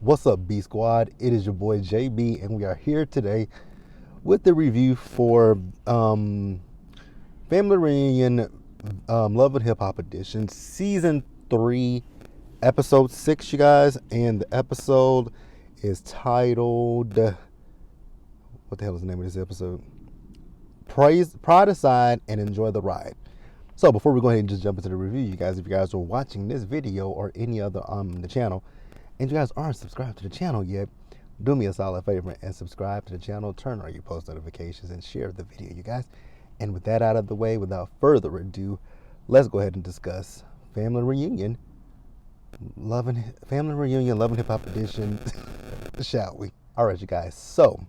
What's up, B Squad? It is your boy JB, and we are here today with the review for Family Reunion Love and Hip Hop Edition, Season 3, Episode 6, you guys. And the episode is titled, what the hell is the name of this episode? Pride Aside and Enjoy the Ride. So before we go ahead and just jump into the review, you guys, if you guys are watching this video or any other on the channel, and you guys aren't subscribed to the channel yet, do me a solid favor and subscribe to the channel, turn on your post notifications, and share the video, you guys. And with that out of the way, without further ado, let's go ahead and discuss Family Reunion, Love and Hip Hop Edition, shall we? All right, you guys. So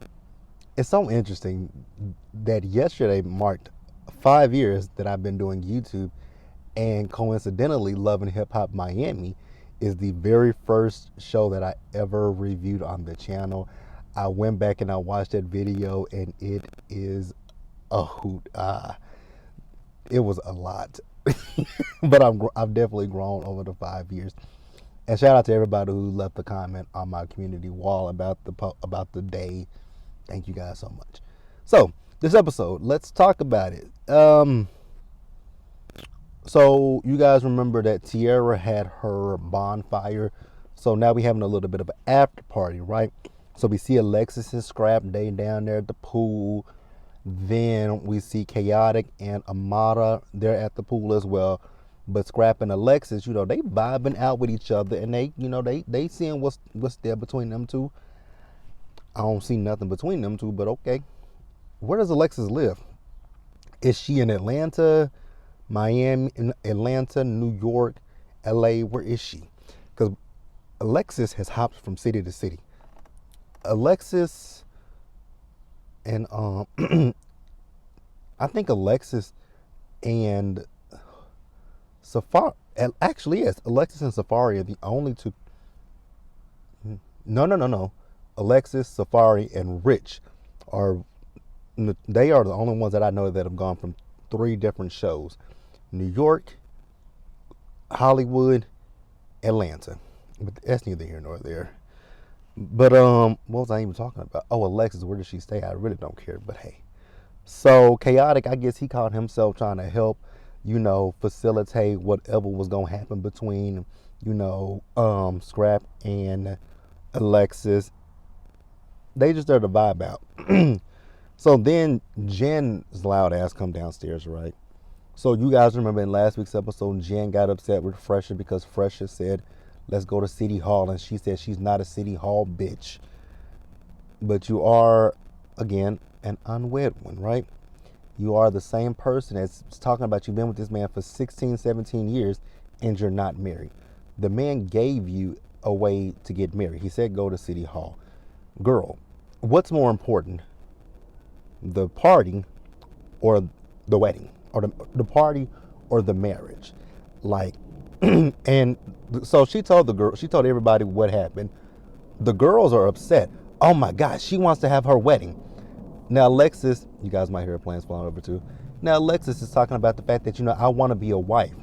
it's so interesting that yesterday marked 5 years that I've been doing YouTube, and coincidentally, Love and Hip Hop Miami is the very first show that I ever reviewed on the channel. I went back and I watched that video, and it is a hoot. It was a lot, but I've definitely grown over the 5 years. And shout out to everybody who left a comment on my community wall about the day. Thank you guys so much. So this episode, let's talk about it. So you guys remember that Tierra had her bonfire. So now we're having a little bit of an after party, right? So we see Alexis and Scrap Day down there at the pool. Then we see Chaotic and Amara. They're at the pool as well. But Scrap and Alexis, they vibing out with each other, and they seeing what's there between them two. I don't see nothing between them two, but okay. Where does Alexis live? Is she in Atlanta, Miami, Atlanta, New York, LA? Where is she? Because Alexis has hopped from city to city. Alexis and I think Alexis and Safari, actually yes, Alexis and Safari are the only two. No. Alexis, Safari, and Rich are the only ones that I know that have gone from 3 different shows: New York, Hollywood, Atlanta. But that's neither here nor there. But what was I even talking about? Oh, Alexis, where does she stay? I really don't care, but hey. So Chaotic, I guess he caught himself trying to help, facilitate whatever was gonna happen between, Scrap and Alexis. They just started to vibe out. So then Jen's loud ass come downstairs, right? So you guys remember in last week's episode, Jen got upset with Fresher because Fresher said, let's go to City Hall. And she said she's not a City Hall bitch. But you are, again, an unwed one, right? You are the same person that's talking about you've been with this man for 16, 17 years and you're not married. The man gave you a way to get married. He said go to City Hall. Girl, what's more important? The party or the wedding? Or the party or the marriage? Like, and so she told everybody what happened. The girls are upset. Oh my gosh, she wants to have her wedding. Now Alexis, you guys might hear her plans falling over too. Now Alexis is talking about the fact that, I want to be a wife.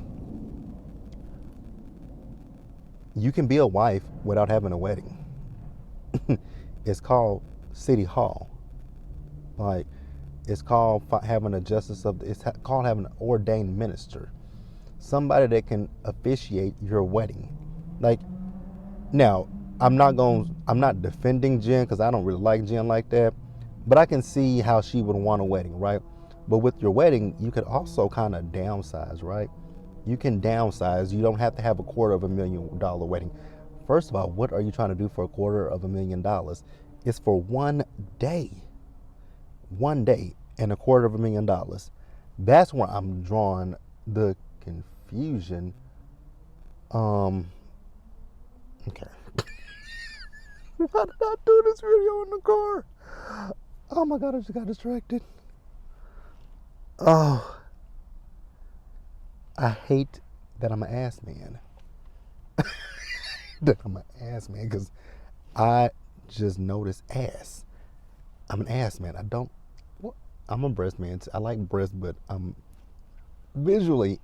You can be a wife without having a wedding. It's called City Hall. Like, it's called having a it's called having an ordained minister. Somebody that can officiate your wedding. Like, now, I'm not defending Jen because I don't really like Jen like that. But I can see how she would want a wedding, right? But with your wedding, you could also kind of downsize, right? You can downsize. You don't have to have a $250,000 wedding. First of all, what are you trying to do for $250,000? It's for one day. One day and $250,000. That's where I'm drawing the confusion. Okay. Why did I do this video in the car? Oh my God, I just got distracted. Oh, I hate that I'm an ass man. That I'm an ass man because I just notice ass. I'm an ass man. I'm a breast man. I like breasts, but I'm visually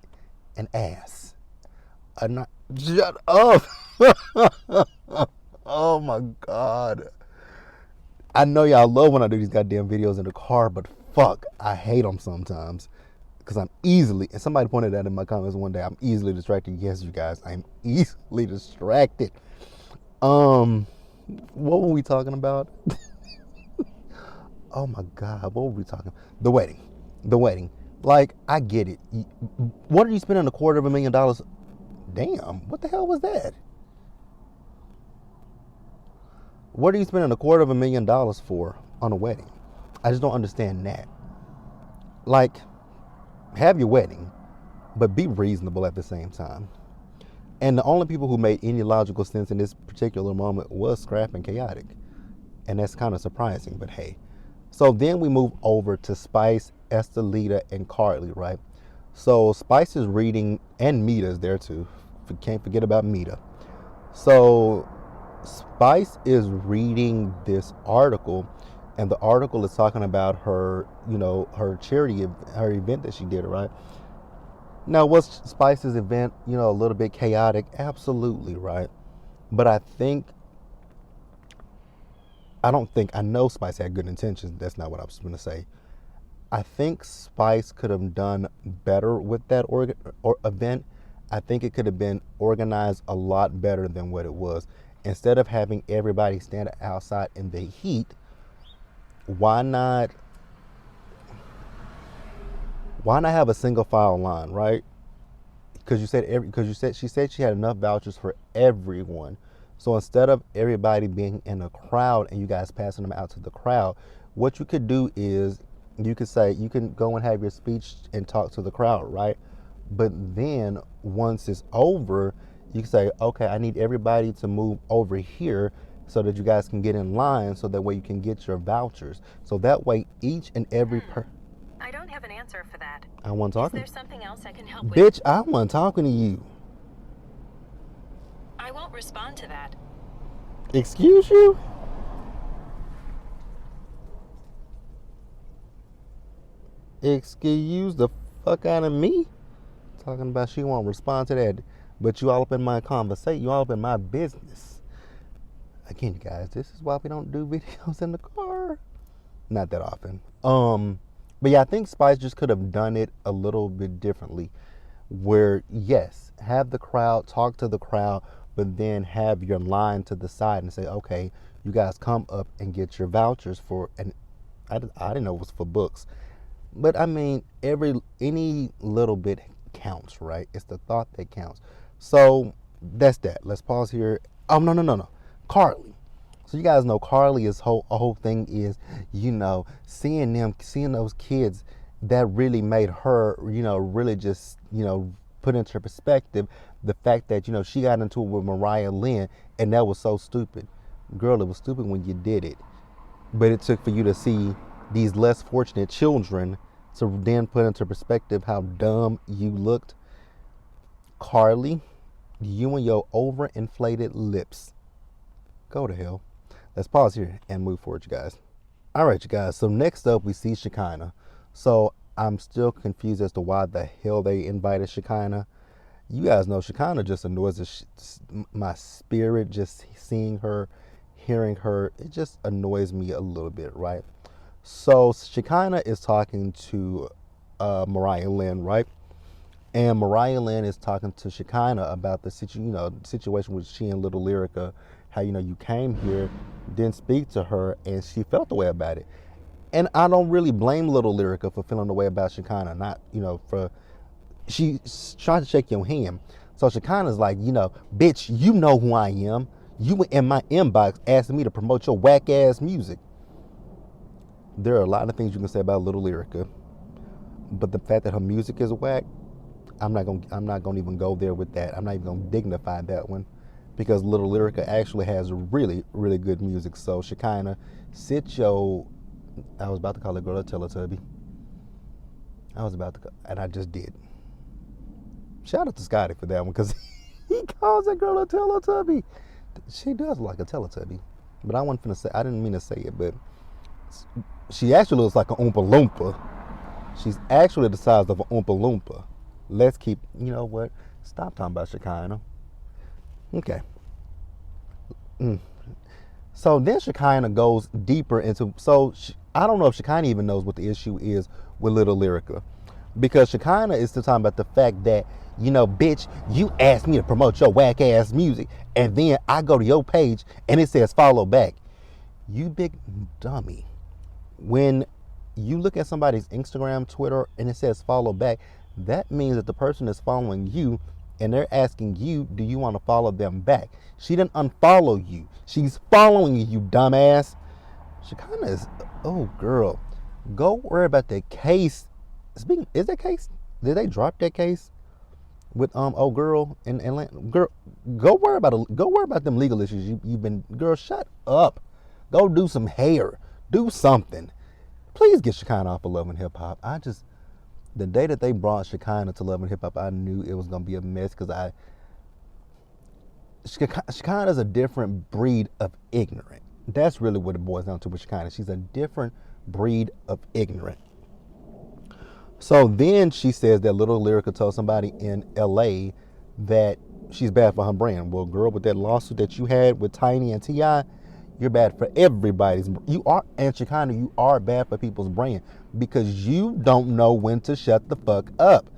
an ass. I'm not. Shut up. Oh my God. I know y'all love when I do these goddamn videos in the car, but fuck, I hate them sometimes. Because I'm easily, and somebody pointed out in my comments one day, I'm easily distracted. Yes, you guys, I'm easily distracted. What were we talking about? Oh my God, what were we talking? The wedding. The wedding. Like, I get it. What are you spending $250,000? Damn, what the hell was that? What are you spending $250,000 for on a wedding? I just don't understand that. Like, have your wedding, but be reasonable at the same time. And the only people who made any logical sense in this particular moment was Scrap and Chaotic. And that's kind of surprising, but hey. So then we move over to Spice, Estelita, and Carly, right? So Spice is reading, and Mita's there too. Can't forget about Mita. So Spice is reading this article, and the article is talking about her, her charity, her event that she did, right? Now, was Spice's event, a little bit chaotic? Absolutely, right? But I know Spice had good intentions. That's not what I was going to say. I think Spice could have done better with that event. I think it could have been organized a lot better than what it was. Instead of having everybody stand outside in the heat, why not have a single file line, right? Because she said she had enough vouchers for everyone. So instead of everybody being in a crowd and you guys passing them out to the crowd, what you could do is you can go and have your speech and talk to the crowd, right? But then once it's over, you can say, okay, I need everybody to move over here so that you guys can get in line so that way you can get your vouchers. So that way each and every I don't have an answer for that. I want talking. Is there something else I can help with? Bitch, I want talking to you. I won't respond to that. Excuse you? Excuse the fuck out of me? Talking about she won't respond to that. But you all up in my conversation. You all up in my business. Again, you guys, this is why we don't do videos in the car. Not that often. But yeah, I think Spice just could have done it a little bit differently. Where, yes, have the crowd, talk to the crowd, but then have your line to the side and say, okay, you guys come up and get your vouchers for, and I didn't know it was for books. But I mean, any little bit counts, right? It's the thought that counts. So that's that. Let's pause here. Oh, no. Carly. So you guys know Carly's whole thing is, seeing those kids that really made her, really just, put into perspective the fact that, she got into it with Mariah Lynn, and that was so stupid. Girl, it was stupid when you did it. But it took for you to see these less fortunate children to then put into perspective how dumb you looked. Carly, you and your overinflated lips. Go to hell. Let's pause here and move forward, you guys. All right, you guys. So next up, we see Shekinah. So I'm still confused as to why the hell they invited Shekinah. You guys know Shekinah just annoys my spirit. Just seeing her, hearing her, it just annoys me a little bit, right? So Shekinah is talking to Mariah Lynn, right? And Mariah Lynn is talking to Shekinah about the situation with she and Little Lyrica. How, you came here, didn't speak to her, and she felt the way about it. And I don't really blame Little Lyrica for feeling the way about Shekinah. Not, she's trying to shake your hand. So Shekinah's like, bitch, you know who I am. You were in my inbox asking me to promote your whack ass music. There are a lot of things you can say about Little Lyrica, but the fact that her music is whack, I'm not gonna even go there with that. I'm not even gonna dignify that one. Because Little Lyrica actually has really, really good music. So Shekinah, I was about to call a girl a Teletubby. And I just did. Shout out to Scotty for that one, because he calls that girl a Teletubby. She does look like a Teletubby. But I didn't mean to say it, but she actually looks like an Oompa Loompa. She's actually the size of an Oompa Loompa. Let's keep, stop talking about Shekinah. Okay. So then Shekinah goes deeper into. I don't know if Shekinah even knows what the issue is with Little Lyrica, because Shekinah is still talking about the fact that, bitch, you asked me to promote your whack ass music, and then I go to your page and it says follow back. You big dummy. When you look at somebody's Instagram, Twitter, and it says follow back, that means that the person is following you and they're asking you, do you want to follow them back? She didn't unfollow you. She's following you, you dumbass. She kind of is, oh, girl. Go worry about that case. Is that case? Did they drop that case with old girl in Atlanta? Girl, go worry about them legal issues you've been. Girl, shut up. Go do some hair. Do something. Please get Shekinah off of Love and Hip Hop. The day that they brought Shekinah to Love and Hip Hop, I knew it was gonna be a mess because Shekinah is a different breed of ignorant. That's really what it boils down to with Shekinah. She's a different breed of ignorant. So then she says that Little Lyrica told somebody in LA that she's bad for her brand. Well, girl, with that lawsuit that you had with Tiny and T.I., you're bad for everybody's. And Shekinah, you are bad for people's brand because you don't know when to shut the fuck up.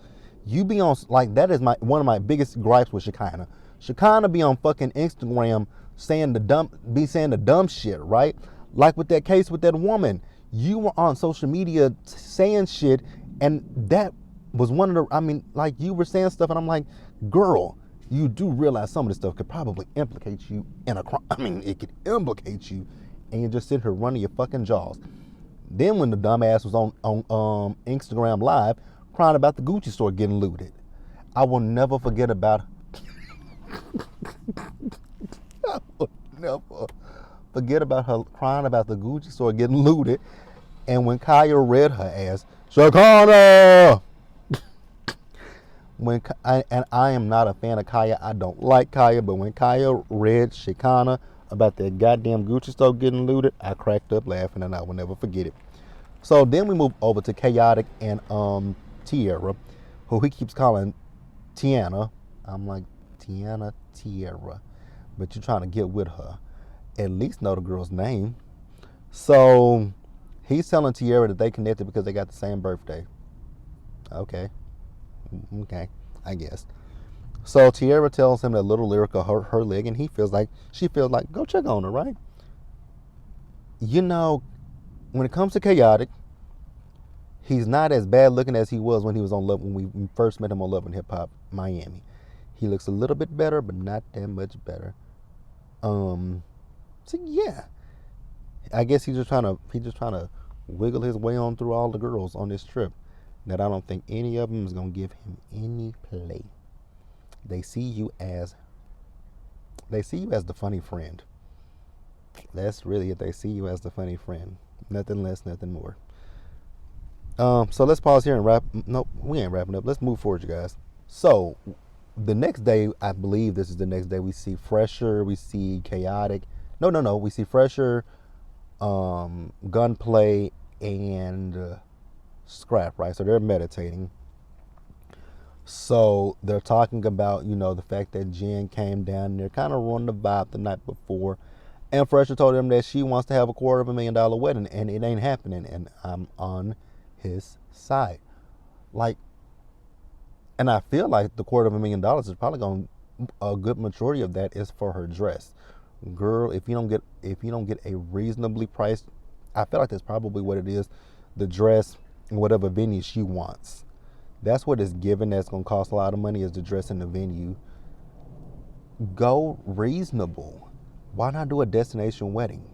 You be on, like, that is one of my biggest gripes with Shekinah. Shekinah be on fucking Instagram saying the dumb shit, right? Like with that case with that woman. You were on social media saying shit, and that was one of you were saying stuff, and I'm like, girl, you do realize some of this stuff could probably implicate you in a crime. It could implicate you, and you're just sitting here running your fucking jaws. Then when the dumbass was on Instagram Live crying about the Gucci store getting looted, I will never forget about. I will never forget about her crying about the Gucci store getting looted, and when Kaya read her ass, Shekinah. I am not a fan of Kaya. I don't like Kaya, but when Kaya read Shekinah about that goddamn Gucci store getting looted, I cracked up laughing, and I will never forget it. So then we move over to Chaotic and Tierra, who he keeps calling Tiana. I'm like, Tiana, Tierra, but you're trying to get with her. At least know the girl's name. So he's telling Tierra that they connected because they got the same birthday. Okay, I guess. So Tierra tells him that Little Lyrica hurt her leg, and she feels like, go check on her, right? When it comes to Chaotic, he's not as bad looking as he was when he was on Love, when we first met him on Love and Hip Hop Miami. He looks a little bit better, but not that much better. So yeah, I guess he's just trying to wiggle his way on through all the girls on this trip. That I don't think any of them is gonna give him any play. They see you as the funny friend. That's really it. They see you as the funny friend. Nothing less, nothing more. So let's pause here and wrap. Nope, we ain't wrapping up. Let's move forward, you guys. So the next day, I believe this is the next day, we see Fresher, we see Chaotic. No. We see Fresher, Gunplay, and Scrap, right? So they're meditating. So they're talking about, the fact that Jen came down there, kind of ruined the vibe the night before. And Fresher told them that she wants to have a $250,000 wedding, and it ain't happening. And I'm on his side. And I feel like the $250,000 is probably going. A good majority of that is for her dress. Girl, if you don't get a reasonably priced, I feel like that's probably what it is. The dress, whatever venue she wants. That's what is given. That's going to cost a lot of money, is the dress in the venue. Go reasonable. Why not do a destination wedding?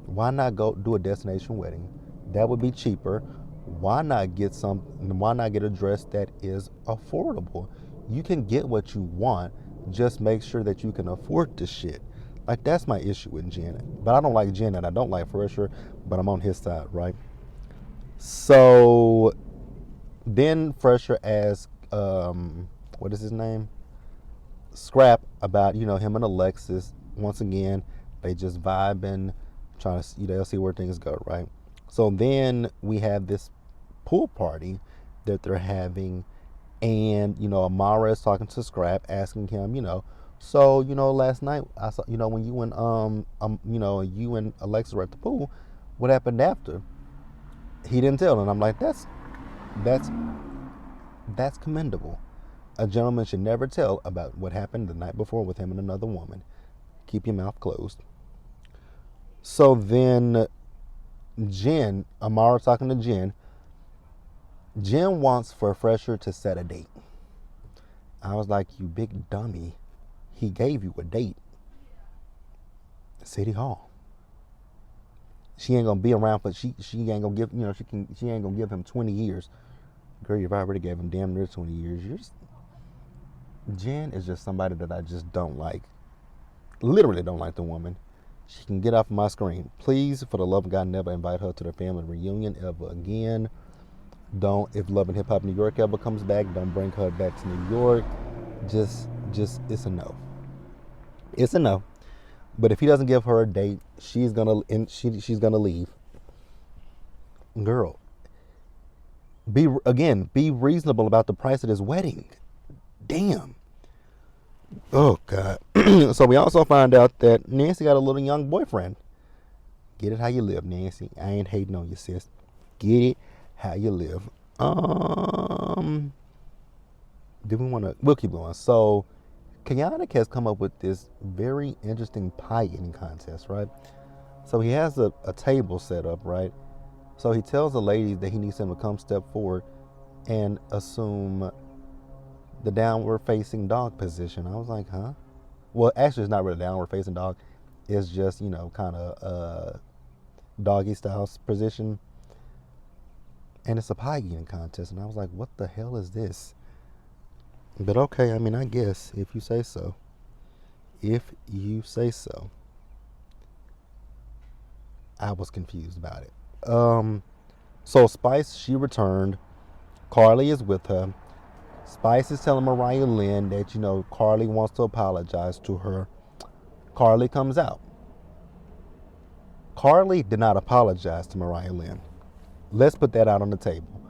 Why not go do a destination wedding? That would be cheaper. Why not get a dress that is affordable? You can get what you want. Just make sure that you can afford the shit. Like, that's my issue with Jen. But I don't like Jen and I don't like Fresher, but I'm on his side, right? So then Fresher asks, what is his name? Scrap, about, him and Alexis. Once again, they just vibing, trying to, they'll see where things go, right? So then we have this pool party that they're having, and, Amara is talking to Scrap, asking him, So, last night I saw, when you and Alexa were at the pool, what happened after? He didn't tell, and I'm like, that's that's commendable. A gentleman should never tell about what happened the night before with him and another woman. Keep your mouth closed. So then Amara talking to Jen wants for Fresher to set a date. I was like, you big dummy. He gave you a date. City Hall. She ain't gonna be around for she ain't gonna give she ain't gonna give him 20 years. Girl, you've already gave him damn near 20 years. Jen is just somebody that I just don't like. Literally don't like the woman. She can get off my screen. Please, for the love of God, never invite her to the family reunion ever again. Don't, if Love and Hip Hop New York ever comes back, don't bring her back to New York. Just, it's a no. It's a no. But if he doesn't give her a date, she's gonna leave. Girl, be reasonable about the price of this wedding. Damn. Oh God. So we also find out that Nancy got a little young boyfriend. Get it how you live, Nancy. I ain't hating on you, sis. Get it how you live. Do we want to? We'll keep going. So, Chaotic has come up with this very interesting pie eating contest, right? So he has a table set up, right? So he tells the ladies that he needs them to come step forward and assume the downward facing dog position. I was like, huh? Well, actually, it's not really downward facing dog. It's just, kind of doggy style position. And it's a pie eating contest. And I was like, what the hell is this? But okay, I mean, I guess if you say so. If you say so. I was confused about it. So Spice, she returned. Carly is with her. Spice is telling Mariah Lynn that, Carly wants to apologize to her. Carly comes out. Carly did not apologize to Mariah Lynn. Let's put that out on the table.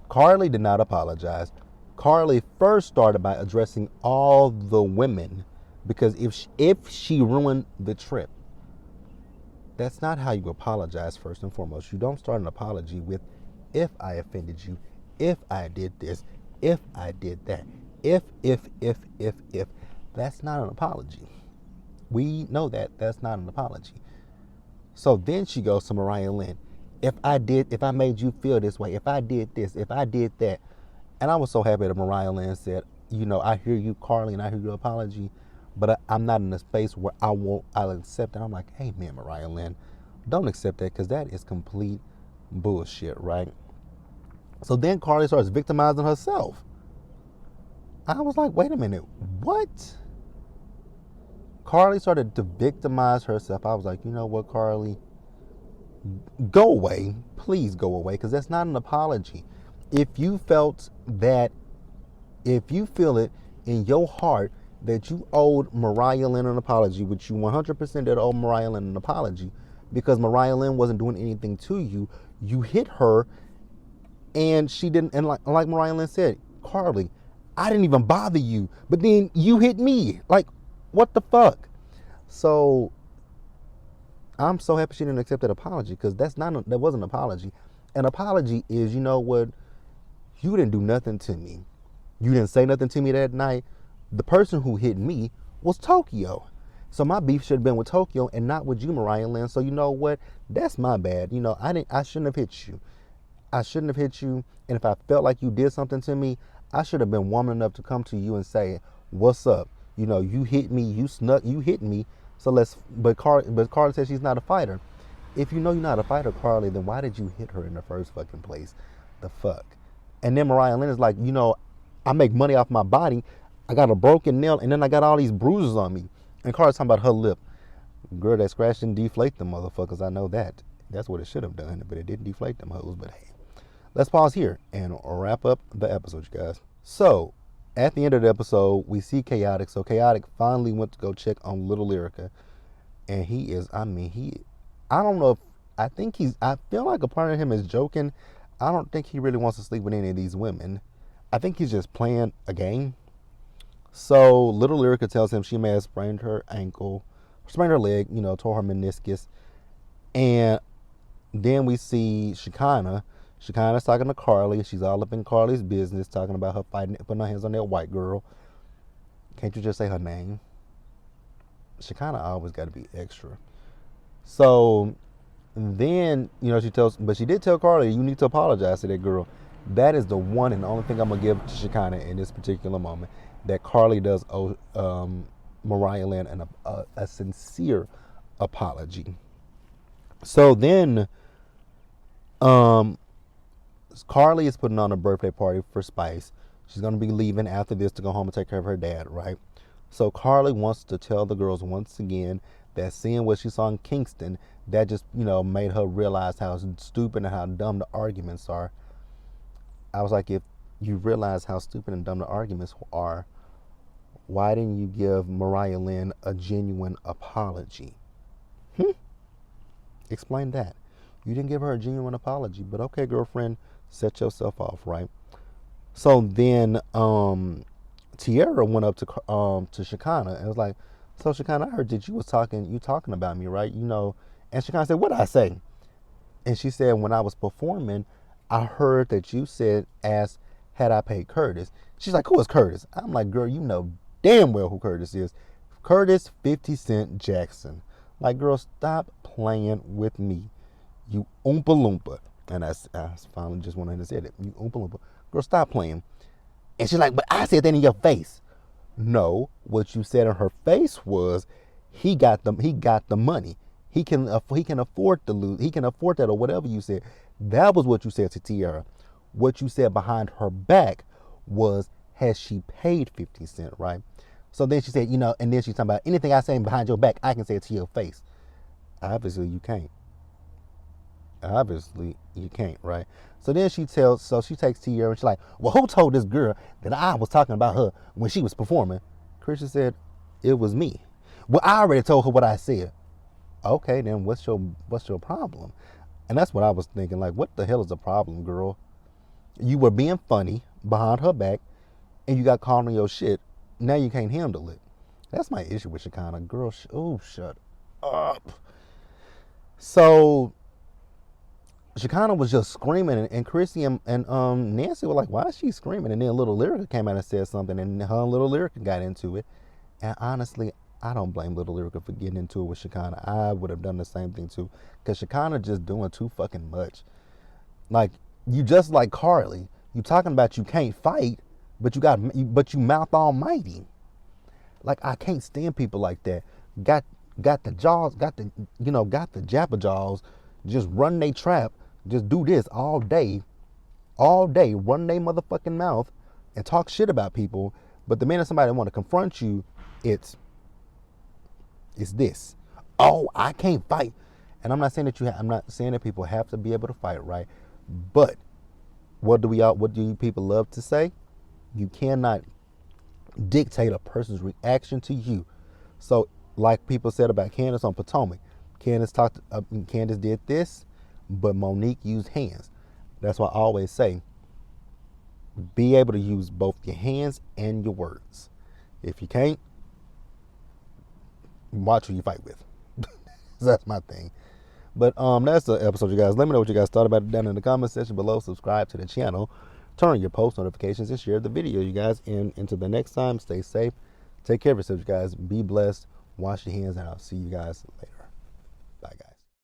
Carly did not apologize. Carly first started by addressing all the women because if she ruined the trip, that's not how you apologize first and foremost. You don't start an apology with, if I offended you, if I did this, if I did that, if. That's not an apology. We know that that's not an apology. So then she goes to Mariah Lynn. If I made you feel this way, if I did this, if I did that. And I was so happy that Mariah Lynn said, I hear you, Carly, and I hear your apology, but I'm not in a space where I'll accept it. I'm like, hey, man, Mariah Lynn, don't accept that because that is complete bullshit, right? So then Carly starts victimizing herself. I was like, wait a minute, what? Carly started to victimize herself. I was like, you know what, Carly? Go away. Please go away because that's not an apology. If you feel it in your heart that you owed Mariah Lynn an apology, which you 100% did owe Mariah Lynn an apology, because Mariah Lynn wasn't doing anything to you, you hit her, and she didn't. And like Mariah Lynn said, Carly, I didn't even bother you, but then you hit me. Like, what the fuck? So I'm so happy she didn't accept that apology because that wasn't an apology. An apology is, you know what? You didn't do nothing to me. You didn't say nothing to me that night. The person who hit me was Tokyo. So my beef should have been with Tokyo and not with you, Mariah Lynn. So you know what? That's my bad. I shouldn't have hit you. I shouldn't have hit you. And if I felt like you did something to me, I should have been woman enough to come to you and say, what's up? You hit me, you hit me. So but Carly says she's not a fighter. If you know you're not a fighter, Carly, then why did you hit her in the first fucking place? The fuck? And then Mariah Lynn is like, I make money off my body. I got a broken nail, and then I got all these bruises on me. And Carla's talking about her lip. Girl, that scratch didn't deflate them motherfuckers. I know that. That's what it should have done, but it didn't deflate them hoes. But hey, let's pause here and wrap up the episode, you guys. So, at the end of the episode, we see Chaotic. So Chaotic finally went to go check on Little Lyrica. And I don't know if, I feel like a part of him is joking. I don't think he really wants to sleep with any of these women. I think he's just playing a game. So little Lyrica tells him she may have sprained her ankle, sprained her leg, tore her meniscus. And then we see Shekinah. Shekinah's talking to Carly. She's all up in Carly's business, talking about her fighting, putting her hands on that white girl. Can't you just say her name? Shekinah always got to be extra. So then, but she did tell Carly, you need to apologize to that girl. That is the one and the only thing I'm going to give to Shekinah in this particular moment. That Carly does owe Mariah Lynn a sincere apology. So then, Carly is putting on a birthday party for Spice. She's going to be leaving after this to go home and take care of her dad, right? So Carly wants to tell the girls once again that seeing what she saw in Kingston, that just, made her realize how stupid and how dumb the arguments are. I was like, if you realize how stupid and dumb the arguments are, why didn't you give Mariah Lynn a genuine apology? Explain that. You didn't give her a genuine apology, but okay, girlfriend, set yourself off, right? So then Tierra went up to Shekinah and was like, so Shekinah, I heard that you talking about me, right? And Shekinah said, what did I say? And she said, when I was performing, I heard that you asked, had I paid Curtis? She's like, who is Curtis? I'm like, girl, you know damn well who Curtis is. Curtis 50 Cent Jackson. Like, girl, stop playing with me. You Oompa Loompa. And I finally just went ahead and said it. You Oompa Loompa. Girl, stop playing. And she's like, but I said that in your face. No, what you said in her face was, he got the money. He can afford to lose. He can afford that, or whatever you said. That was what you said to Tierra. What you said behind her back was, has she paid 50 Cent, right? So then she said, and then she's talking about, anything I say behind your back, I can say it to your face. Obviously, you can't. Obviously, you can't, right? So then she takes Tierra and she's like, well, who told this girl that I was talking about her when she was performing? Christian said, it was me. Well, I already told her what I said. Okay, then what's your problem? And that's what I was thinking. Like, what the hell is the problem, girl? You were being funny behind her back, and you got caught on your shit. Now you can't handle it. That's my issue with Shekinah. Girl, shut up. So Shekinah was just screaming, and Chrissy and Nancy were like, why is she screaming? And then Little Lyrica came out and said something, and her and Little Lyrica got into it. And honestly, I don't blame Little Lyrica for getting into it with Shekinah. I would have done the same thing too, because Shekinah just doing too fucking much. Like, you just like Carly. You talking about you can't fight, but you mouth almighty. Like, I can't stand people like that. Got the jaws, got the Jabba jaws. Just run they trap. Just do this all day, run they motherfucking mouth and talk shit about people. But the minute somebody want to confront you, it's this. Oh, I can't fight. And I'm not saying that people have to be able to fight, right? But what do you people love to say? You cannot dictate a person's reaction to you. So, like people said about Candace on Potomac, Candace did this, but Monique used hands. That's why I always say, be able to use both your hands and your words. If you can't, watch who you fight with. That's my thing. But that's the episode, you guys. Let me know what you guys thought about it down in the comment section below. Subscribe to the channel, turn on your post notifications, and share the video, you guys. And until the next time, stay safe. Take care of yourselves, you guys. Be blessed. Wash your hands, and I'll see you guys later.